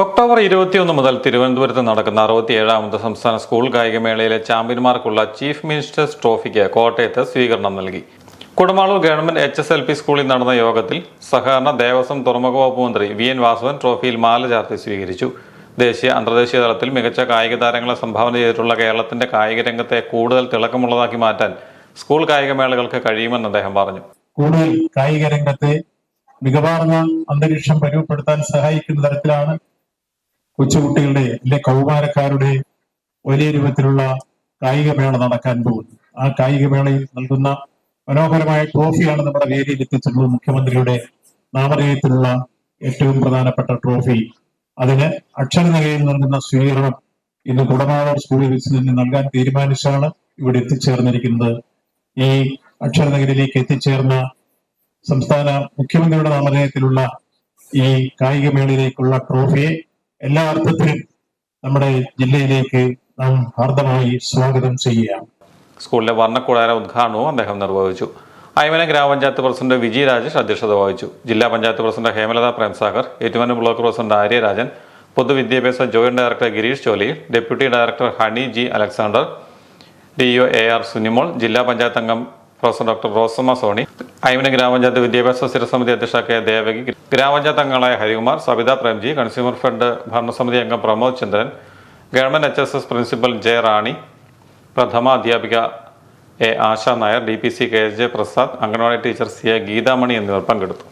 October 21 മുതൽ തിരുവനന്തപുരത്ത് നടക്കുന്ന 67ാമത് സംസ്ഥാന സ്കൂൾ കായികമേളയിലെ ചാമ്പ്യന്മാർക്കുള്ള ചീഫ് മിനിസ്റ്റേഴ്സ് ട്രോഫിക്ക് കോട്ടയത്ത് സ്വീകരണം നൽകി. കുടമാളൂർ ഗവൺമെന്റ് HSLP സ്കൂളിൽ നടന്ന യോഗത്തിൽ സഹകരണ ദേവസ്വം തുറമുഖ വകുപ്പ് മന്ത്രി VN വാസവൻ ട്രോഫിയിൽ മാല ചാർത്തി സ്വീകരിച്ചു. ദേശീയ അന്തർദേശീയ തലത്തിൽ മികച്ച കായിക താരങ്ങളെ സംഭാവന ചെയ്തിട്ടുള്ള കേരളത്തിന്റെ കായിക രംഗത്തെ കൂടുതൽ തിളക്കമുള്ളതാക്കി മാറ്റാൻ സ്കൂൾ കായികമേളകൾക്ക് കഴിയുമെന്ന് അദ്ദേഹം പറഞ്ഞു. കൂടുതൽ കായിക രംഗത്തെ മികവാർന്ന അന്തരീക്ഷം രൂപപ്പെടുത്താൻ സഹായിക്കുന്ന തരത്തിലാണ് കൊച്ചുകുട്ടികളുടെ അല്ലെ കൗമാരക്കാരുടെ വലിയ രൂപത്തിലുള്ള കായികമേള നടക്കാൻ പോകുന്നു. ആ കായികമേളയിൽ നൽകുന്ന മനോഹരമായ ട്രോഫിയാണ് നമ്മുടെ വേദിയിൽ എത്തിച്ചിട്ടുള്ളത്. മുഖ്യമന്ത്രിയുടെ നാമധേയത്തിലുള്ള ഏറ്റവും പ്രധാനപ്പെട്ട ട്രോഫി. അതിന് അക്ഷരനഗരിയിൽ നൽകുന്ന സ്വീകരണം ഇന്ന് കുടമാളൂർ സ്കൂളിൽ വെച്ച് നിന്ന് നൽകാൻ തീരുമാനിച്ചാണ് ഇവിടെ എത്തിച്ചേർന്നിരിക്കുന്നത്. ഈ അക്ഷരനഗരിയിലേക്ക് എത്തിച്ചേർന്ന സംസ്ഥാന മുഖ്യമന്ത്രിയുടെ നാമധേയത്തിലുള്ള ഈ കായികമേളയിലേക്കുള്ള ട്രോഫിയെ എല്ലാ അർത്ഥത്തിലും നമ്മുടെ ജില്ലയിലേക്ക് നാം ഹാർദമായി സ്വാഗതം ചെയ്യുകയാണ്. സ്കൂളിലെ വർണ്ണക്കൂടാര ഉദ്ഘാടനവും അദ്ദേഹം നിർവഹിച്ചു. അയ്മനം ഗ്രാമപഞ്ചായത്ത് പ്രസിഡന്റ് വിജി രാജേഷ് അധ്യക്ഷത വഹിച്ചു. ജില്ലാ panchayat president Hemalatha Premsagar, Ettumanoor block president Aryarajan, പൊതുവിദ്യാഭ്യാസ joint director Girish Choli, deputy director Honey G Alexander, DO AR Sunimol, ജില്ലാ പഞ്ചായത്ത് അംഗം പ്രൊഫസർ ഡോക്ടർ റോസമ്മ സോണി, അയ്മനം ഗ്രാമപഞ്ചായത്ത് വിദ്യാഭ്യാസ സ്ഥിരസമിതി അധ്യക്ഷ K ദേവകി, ഗ്രാമപഞ്ചായത്ത് അംഗങ്ങളായ ഹരികുമാർ, സവിത പ്രേംജി, കൺസ്യൂമർ ഫെഡ് ഭരണസമിതി അംഗം Pramod Chandran, government HSS principal J Rani, പ്രഥമ അധ്യാപിക A Asha Nair, DPC KSJ Prasad, anganwadi teacher CA Geethamani എന്നിവർ പങ്കെടുത്തു.